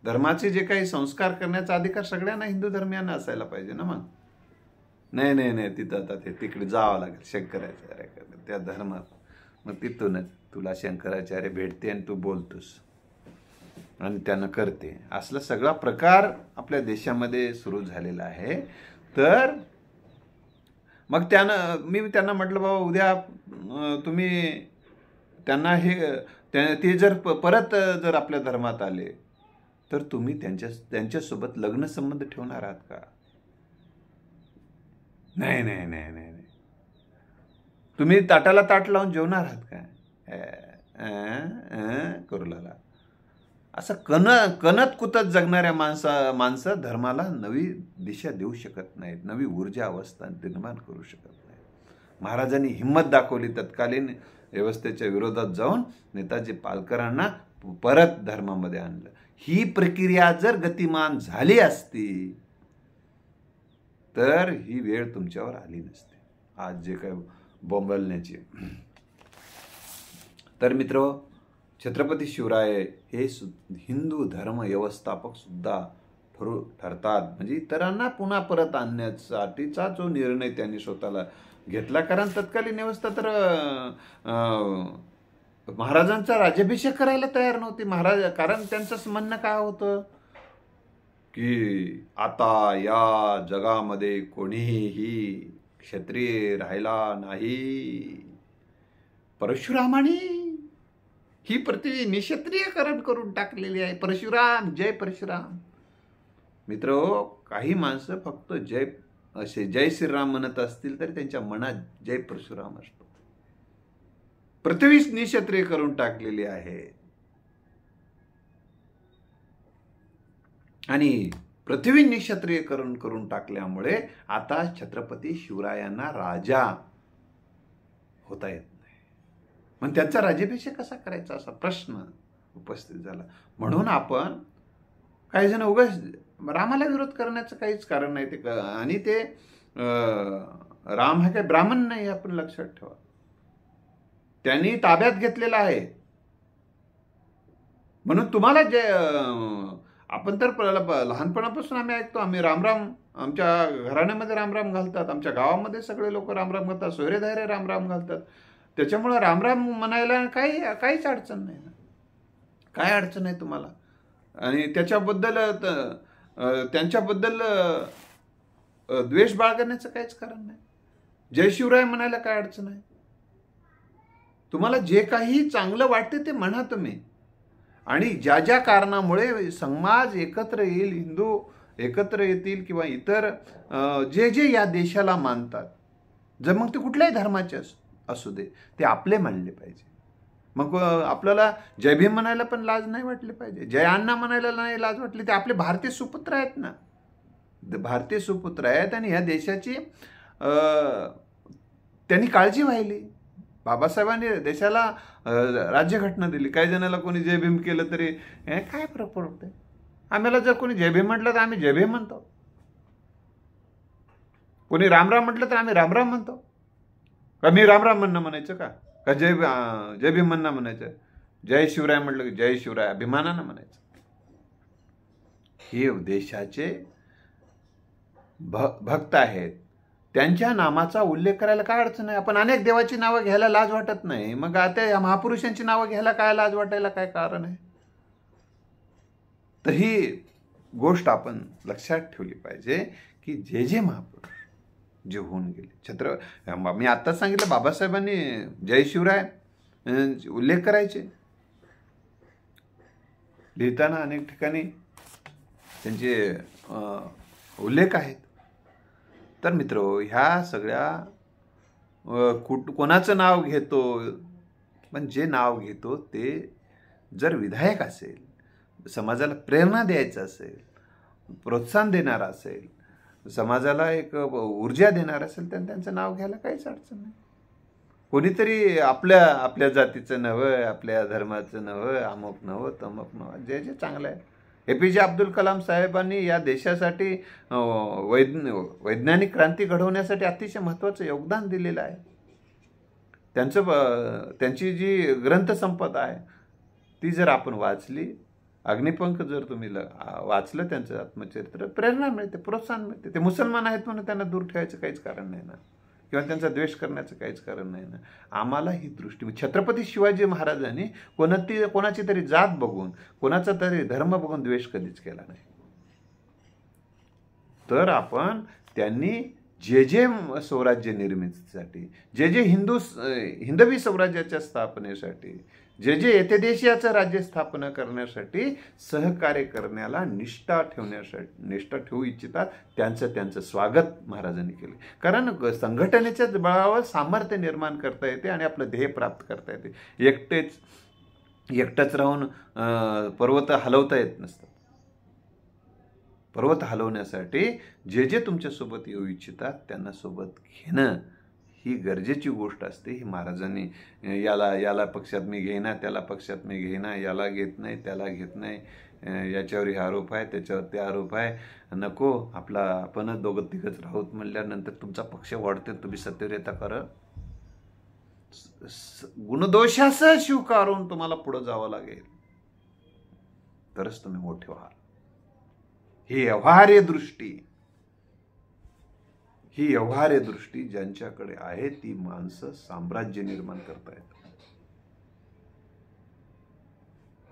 धर्माचे जे काही संस्कार करण्याचा अधिकार सगळ्यांना हिंदू धर्मियांना असायला पाहिजे ना. मग नाही तिथं आता तिकडे जावं लागेल शंकराचार्य त्या धर्मात. मग तिथूनच तुला शंकराचार्य भेटते आणि तू बोलतोस आणि त्यानं करते, असला सगळा प्रकार आपल्या देशामध्ये सुरू झालेला आहे. तर मग मी त्यांना म्हटलं, बाबा उद्या तुम्ही त्यांना ते जर परत जर आपल्या धर्मात आले तर तुम्ही त्यांच्यासोबत लग्न संबंध ठेवणार आहात का? नाही. तुम्ही ताटाला ताट लावून जेवणार आहात का? करू लागला. असं कणत कुतत जगणाऱ्या माणसं धर्माला नवी दिशा देऊ शकत नाहीत, नवी ऊर्जा अवस्था निर्माण करू शकत नाहीत. महाराजांनी हिंमत दाखवली, तत्कालीन व्यवस्थेच्या विरोधात जाऊन नेताजी पालकरांना परत धर्मामध्ये आणलं. ही प्रक्रिया जर गतिमान झाली असती तर ही वेळ तुमच्यावर आली नसते आज जे काय बोंबलण्याची. तर मित्र, छत्रपती शिवराय हे हिंदू धर्म व्यवस्थापक सुद्धा ठरतात. म्हणजे इतरांना पुन्हा परत आणण्यासाठीचा जो निर्णय त्यांनी स्वतःला घेतला. कारण तत्कालीन व्यवस्था तर महाराजांचा राज्याभिषेक करायला तयार नव्हती. कारण त्यांचं म्हणणं काय होतं की आता या जगामध्ये कोणीही क्षत्रिय राहिला नाही. परशुरामाने ही पृथ्वी निक्षत्रियकरण करून टाकलेली आहे. परशुराम, जय परशुराम. मित्र, काही माणसं फक्त जय श्रीराम म्हणत असतील तरी त्यांच्या मनात जय परशुराम असतो. पृथ्वीच निक्षत्रिय करून टाकलेली आहे आणि पृथ्वी निक्षत्रियकरण करून टाकल्यामुळे आता छत्रपती शिवरायांना राजा होता येत नाही. मग त्यांचा राज्याभिषेक कसा करायचा असा प्रश्न उपस्थित झाला. म्हणून आपण काही जण उगाच रामाला विरोध करण्याचं काहीच कारण नाही. आणि ते राम हा काही ब्राह्मण नाही, आपण लक्षात ठेवा. त्यांनी ताब्यात घेतलेला आहे. म्हणून तुम्हाला जे आपण तर लहानपणापासून आम्ही ऐकतो, आम्ही रामराम, आमच्या घराण्यामध्ये रामराम घालतात, आमच्या गावामध्ये सगळे लोक रामराम घालतात, सोयरेधारे रामराम घालतात. त्याच्यामुळे रामराम म्हणायला काहीच अडचण नाही ना. काय अडचण आहे तुम्हाला? आणि त्यांच्याबद्दल द्वेष बाळगण्याचं काहीच कारण नाही. जय शिवराय म्हणायला काय अडचण आहे? तुम्हाला जे काही चांगलं वाटते ते म्हणा तुम्ही. आणि ज्या कारणामुळे समाज एकत्र येईल, हिंदू एकत्र येतील किंवा इतर जे या देशाला मानतात, जर मग ते कुठल्याही धर्माचे असू दे, ते आपले मानले पाहिजे. मग आपल्याला जय भीम म्हणायला पण लाज नाही वाटली पाहिजे, जय अण्णा म्हणायला नाही लाज वाटली. ते आपले भारतीय सुपुत्र आहेत ना, भारतीय सुपुत्र आहेत आणि ह्या देशाची त्यांनी काळजी वाहिली. बाबासाहेबांनी देशाला राज्यघटना दिली. काही जणाला कोणी जय भीम केलं तरी काय फरक पडते? आम्हाला जर कोणी जय भीम म्हटलं तर आम्ही जय भीम म्हणतो, कोणी रामराम म्हटलं तर आम्ही रामराम म्हणतो. का मी रामराम म्हणणं म्हणायचं का जय भीम म्हणणं म्हणायचं? जय शिवराय म्हटलं की जय शिवराय अभिमानानं म्हणायचं. हे देशाचे भक्त आहेत, त्यांच्या नामाचा उल्लेख करायला काय अडचण आहे? आपण अनेक देवाची नावं घ्यायला लाज वाटत नाही, मग आता या महापुरुषांची नावं घ्यायला काय लाज वाटायला काय कारण आहे? तर ही गोष्ट आपण लक्षात ठेवली पाहिजे की जे महापुरुष जे होऊन गेले, मी आत्ताच सांगितलं बाबासाहेबांनी जय शिवराय उल्लेख करायचे, लिहिताना अनेक ठिकाणी त्यांचे उल्लेख आहेत. तर मित्र, ह्या सगळ्या कोणाचं नाव घेतो, पण जे नाव घेतो ते जर विधायक असेल, समाजाला प्रेरणा द्यायचं असेल, प्रोत्साहन देणारा असेल, समाजाला एक ऊर्जा देणार असेल तर त्यांचं नाव घ्यायला काहीच अडचण नाही. कोणीतरी आपल्या आपल्या जातीचं नवं, आपल्या धर्माचं नवं, अमुक नवं तमुक नवं, जे जे चांगलं आहे. APJ अब्दुल कलाम साहेबांनी या देशासाठी वैज्ञानिक क्रांती घडवण्यासाठी अतिशय महत्त्वाचं योगदान दिलेलं आहे. त्यांची जी ग्रंथसंपदा आहे ती जर आपण वाचली, अग्निपंख जर तुम्ही वाचलं त्यांचं आत्मचरित्र, प्रेरणा मिळते, प्रोत्साहन मिळते. ते मुसलमान आहेत म्हणून त्यांना दूर ठेवायचं काहीच कारण नाही ना, किंवा त्यांचा द्वेष करण्याचं काहीच कारण नाही ना. आम्हाला ही दृष्टी, छत्रपती शिवाजी महाराजांनी कोणाची तरी जात बघून, कोणाचा तरी धर्म बघून द्वेष कधीच केला नाही. तर आपण त्यांनी जे जे स्वराज्य निर्मितीसाठी, जे जे हिंदवी स्वराज्याच्या स्थापनेसाठी, जे जे येथे देशाचं राज्य स्थापना करण्यासाठी सहकार्य करण्याला निष्ठा ठेवू इच्छितात, त्यांचं स्वागत महाराजांनी केले. कारण संघटनेच्या बळावर सामर्थ्य निर्माण करता येते आणि आपलं ध्येय प्राप्त करता येते. एकटंच राहून पर्वत हलवता येत नसतात. पर्वत हलवण्यासाठी जे जे तुमच्यासोबत येऊ इच्छितात त्यांना सोबत घेणं ही गरजेची गोष्ट असते. ही महाराजांनी याला पक्षात मी घेईना, त्याला पक्षात मी घेईना, याला घेत नाही, त्याला घेत नाही, याच्यावर हे आरोप आहे, त्याच्यावर ते आरोप आहे, नको, आपणच दोघं तिघच राहूत म्हणल्यानंतर तुमचा पक्ष वाढते, तुम्ही सत्तेवर येता. खरं गुणदोषासह स्वीकारून तुम्हाला पुढे जावं लागेल, तरच तुम्ही मोठे व्हाल. ही व्यवहार्य दृष्टी ज्यांच्याकडे आहे ती माणसं साम्राज्य निर्माण करतायत.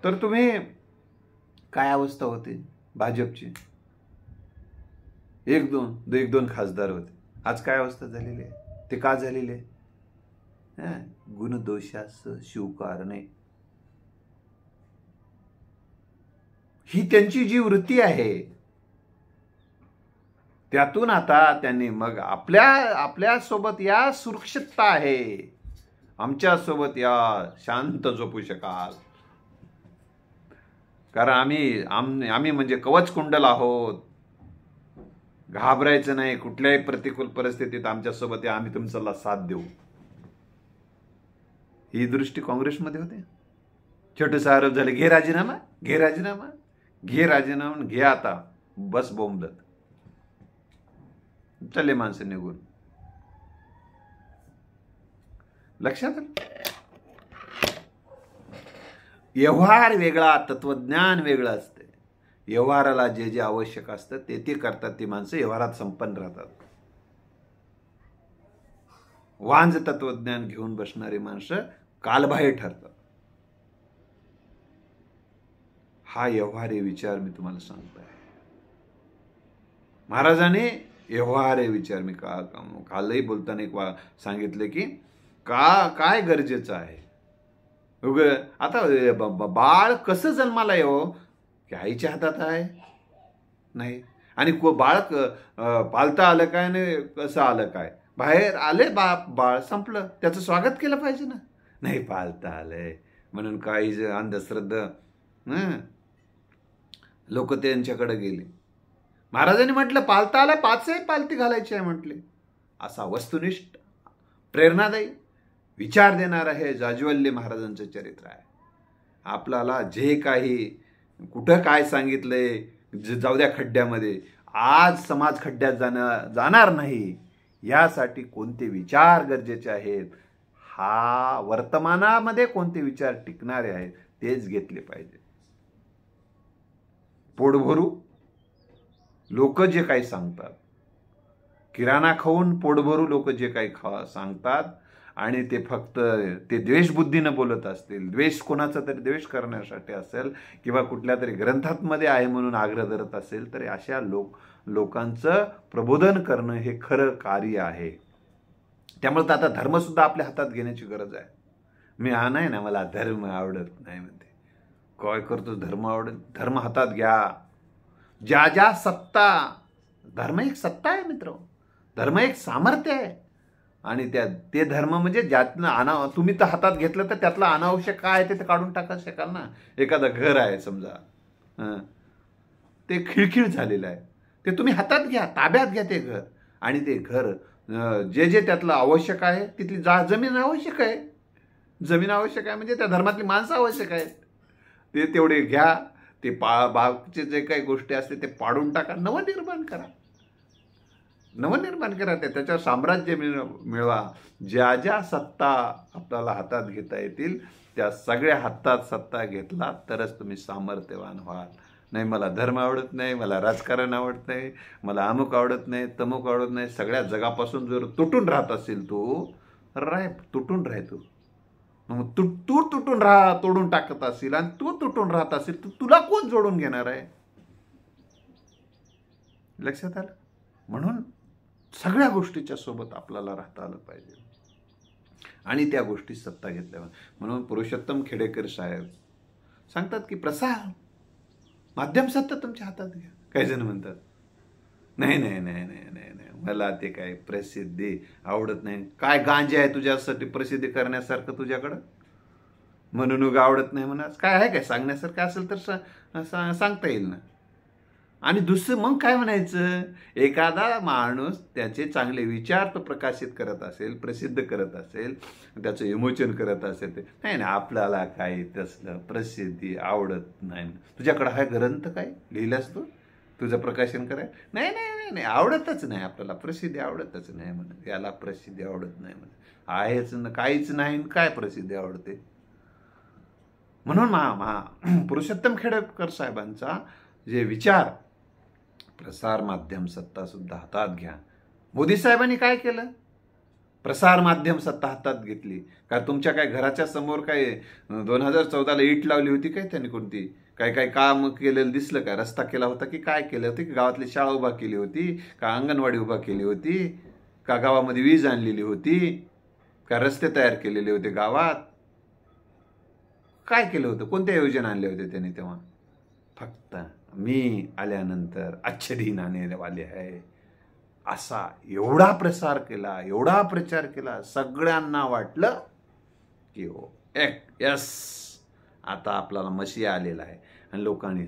तर तुम्ही काय अवस्था होती भाजपची, एक दोन खासदार होते, आज काय अवस्था झालेली आहे? ते का झालेले? गुणदोषास स्वीकारणे ही त्यांची जी वृत्ती आहे, त्यातून आता त्यांनी मग आपल्या सोबत या सुरक्षितता आहे, आमच्या सोबत या शांत झोपू शकाल, कारण आम्ही म्हणजे कवच कुंडल आहोत, घाबरायचं नाही, कुठल्याही प्रतिकूल परिस्थितीत आमच्या सोबत या, आम्ही तुमचा साथ देऊ. ही दृष्टी काँग्रेसमध्ये होते. छोटेसा आरोप झाले, घे राजीनामा, घे आता, बस बोंबलत चले माणसं निघून. लक्षात आलं? व्यवहार वेगळा, तत्वज्ञान वेगळं असते. व्यवहाराला जे जे आवश्यक असतं ते करतात ती माणसं, व्यवहारात संपन्न राहतात. वांज तत्वज्ञान घेऊन बसणारी माणसं कालबाह्य ठरतात. हा व्यवहार्य विचार मी तुम्हाला सांगतोय. महाराजांनी व्यवहार्य विचार, मी कालही बोलताना एक सांगितले की काय गरजेचं आहे. आता बाळ कसं जन्माला येवो की आईच्या हातात आहे नाही, आणि बाळ पालता आलं काय आणि कसं आलं काय, बाहेर आले बाळ संपलं, त्याचं स्वागत केलं पाहिजे ना. नाही, पालता आलंय म्हणून काही अंधश्रद्धा लोक त्यांच्याकडे गेले. महाराजांनी म्हटलं पालता आला, 5 पालती घालायची आहे म्हटले. असा वस्तुनिष्ठ, प्रेरणादायी विचार देणारं हे जाज्वल्य महाराजांचं चरित्र आहे. आपल्याला जे काही कुठं काय सांगितलंय, जाऊ द्या खड्ड्यामध्ये, आज समाज खड्ड्यात जाणार नाही, यासाठी कोणते विचार गरजेचे आहेत, हा वर्तमानामध्ये कोणते विचार टिकणारे आहेत तेच घेतले पाहिजे. पोटभरू लोक जे काही सांगतात, किराणा खाऊन पोटभरू लोक जे काही सांगतात, आणि ते फक्त ते द्वेषबुद्धीनं बोलत असतील, द्वेष कोणाचा तरी द्वेष करण्यासाठी असेल, किंवा कुठल्या तरी ग्रंथांमध्ये आहे म्हणून आग्रह धरत असेल, तर अशा लोकांचं प्रबोधन करणं हे खरं कार्य आहे. त्यामुळे आता धर्मसुद्धा आपल्या हातात घेण्याची गरज आहे. मी नाही ना, मला धर्म आवडत नाही म्हणते, काय करतो, धर्म आवडत, धर्म हातात घ्या. ज्या सत्ता, धर्म एक सत्ता आहे मित्र, धर्म एक सामर्थ्य आहे, आणि ते धर्म म्हणजे ज्यातनं तुम्ही तर हातात घेतलं तर त्यातलं अनावश्यक काय ते काढून टाका शकाल ना. एखादं घर आहे समजा, ते खिळखिळ झालेलं आहे, ते तुम्ही हातात घ्या, ताब्यात घ्या ते घर. आणि ते घर जे जे त्यातलं आवश्यक आहे, तिथली जमीन आवश्यक आहे. जमीन आवश्यक आहे म्हणजे त्या धर्मातली माणसं आवश्यक आहेत. ते तेवढे घ्या. ते बागचे जे काही गोष्टी असते ते पाडून टाका, नवनिर्माण करा. नवनिर्माण करा. त्याच्यावर साम्राज्य मिळवा. ज्या ज्या सत्ता आपल्याला हातात घेता येतील त्या सगळ्या हातात सत्ता घेतला तरच तुम्ही सामर्थ्यवान व्हाल. नाही मला धर्म आवडत नाही, मला राजकारण आवडत नाही, मला अमुक आवडत नाही, तमुक आवडत नाही, सगळ्या जगापासून जर तुटून राहत असेल तू, तुटून राह तू. मग तू तुटून राहा, तोडून टाकत असेल आणि तू तुटून राहत असेल तर तुला कोण जोडून घेणार आहे? लक्षात आलं? म्हणून सगळ्या गोष्टीच्या सोबत आपल्याला राहता आलं पाहिजे आणि त्या गोष्टी सत्ता घेतल्यावर. म्हणून पुरुषोत्तम खेडेकर साहेब सांगतात की प्रसार माध्यम सत्ता तुमच्या हातात घ्या. काही जण म्हणतात नाही नाही नाही नाही नाही नाही मला ते काय प्रसिद्धी आवडत नाही. काय गांजे आहे तुझ्यासाठी प्रसिद्धी करण्यासारखं तुझ्याकडं? म्हणून आवडत नाही म्हणा. काय आहे काय सांगण्यासारखं असेल तर सांगता येईल ना. आणि दुसरं मग काय म्हणायचं, एखादा माणूस त्याचे चांगले विचार तो प्रकाशित करत असेल, प्रसिद्ध करत असेल, त्याचं विमोचन करत असेल, ते नाही ना आपल्याला काही तसलं प्रसिद्धी आवडत नाही. तुझ्याकडं हा ग्रंथ काय लिहिलास तू तुझं प्रकाशन कराय? नाही नाही नाही नाही आवडतच नाही आपल्याला, प्रसिद्धी आवडतच नाही म्हणत. याला प्रसिद्धी आवडत नाही म्हणत. आहेच ना, काहीच नाही, काय प्रसिद्धी आवडते? म्हणून पुरुषोत्तम खेडेकर साहेबांचा जे विचार, प्रसार माध्यम सत्ता सुद्धा हातात घ्या. मोदी साहेबांनी काय केलं? प्रसार माध्यम सत्ता हातात घेतली. का तुमच्या काय घराच्या समोर काय 2014ला ईट लावली होती काय त्यांनी? कोणती काय काय काम केलेलं दिसलं का? रस्ता केला होता की काय केलं होतं? की गावातली शाळा उभा केली होती का? अंगणवाडी उभा केली होती का? गावामध्ये वीज आणलेली होती का? रस्ते तयार केलेले होते गावात? काय केलं होतं? कोणत्या योजना आणल्या होत्या त्यांनी तेव्हा? फक्त मी आल्यानंतर अच्छे दिन आने वाले है असा एवढा प्रसार केला, एवढा प्रचार केला, सगळ्यांना वाटलं की हो यस आता आपल्याला मसीहा आलेला आहे. आणि लोकांनी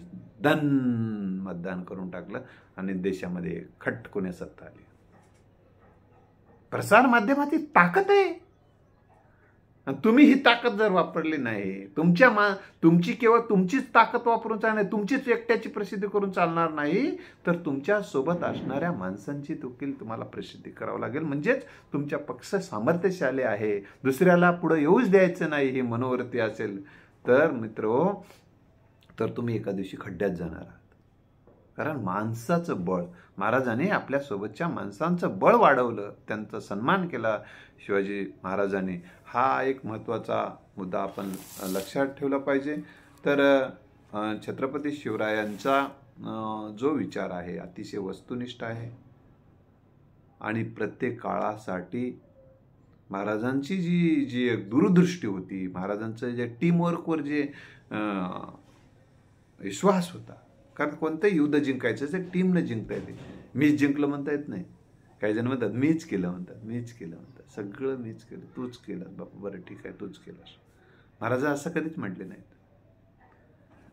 मतदान करून टाकलं आणि देशामध्ये खटकुने सत्ता आली. प्रसार माध्यमाची ताकद आहे. तुम्ही ही ताकद जर वापरली नाही, तुमची केवळ तुमचीच ताकद वापरून चालणार, तुमचीच एकट्याची प्रसिद्धी करून चालणार नाही, तर तुमच्या सोबत असणाऱ्या माणसांची देखील तुम्हाला प्रसिद्धी करावं लागेल. म्हणजेच तुमच्या पक्ष सामर्थ्यशाली आहे, दुसऱ्याला पुढे येऊच द्यायचं नाही ही मनोवृत्ती असेल तर मित्रो, तर तुम्ही एका दिवशी खड्ड्यात जाणार आहात. कारण माणसाचं बळ, महाराजांनी आपल्या सोबतच्या माणसांचं बळ वाढवलं, त्यांचा सन्मान केला शिवाजी महाराजांनी. हा एक महत्त्वाचा मुद्दा आपण लक्षात ठेवला पाहिजे. तर छत्रपती शिवरायांचा जो विचार आहे अतिशय वस्तुनिष्ठ आहे आणि प्रत्येक काळासाठी महाराजांची जी एक दूरदृष्टी होती, महाराजांचं जे टीमवर्कवर जे विश्वास होता. कारण कोणतंही युद्ध जिंकायचं ते टीमनं जिंकता येते. मीच जिंकलं म्हणता येत नाही. काही जण म्हणतात मीच केलं म्हणतात, सगळं मीच केलं, तूच केलं बाबा, बरं ठीक आहे तूच केलंस. महाराज असं कधीच म्हटले नाहीत.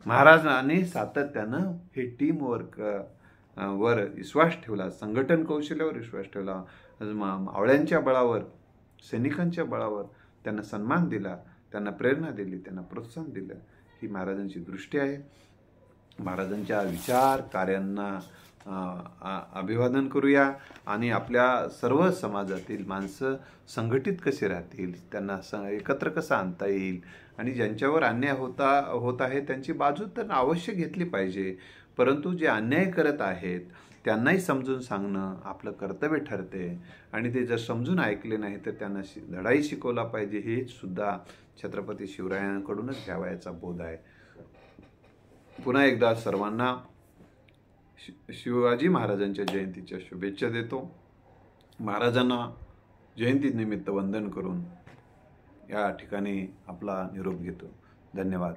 महाराजांनी सातत्यानं हे टीमवर्क वर विश्वास ठेवला, संघटन कौशल्यावर विश्वास ठेवला, मावळ्यांच्या बळावर, सैनिकांच्या बळावर त्यांना सन्मान दिला, त्यांना प्रेरणा दिली, त्यांना प्रोत्साहन दिलं. ही महाराजांची दृष्टी आहे. महाराजांच्या विचार कार्यांना अभिवादन करूया आणि आपल्या सर्व समाजातील माणसं संघटित कसे राहतील, त्यांना एकत्र कसं आणता येईल आणि ज्यांच्यावर अन्याय होत आहे त्यांची बाजू तर अवश्य घेतली पाहिजे. परंतु जे अन्याय करत आहेत त्यांनाही समजून सांगणं आपलं कर्तव्य ठरते आणि ते जर समजून ऐकले नाही तर त्यांना धडाही शिकवला पाहिजे. हे सुद्धा छत्रपती शिवरायांकडूनच घ्यावयाचा बोध आहे. पुन्हा एकदा सर्वांना शिवाजी महाराजांच्या जयंतीच्या शुभेच्छा देतो. महाराजांना जयंतीनिमित्त वंदन करून या ठिकाणी आपला निरोप घेतो. धन्यवाद.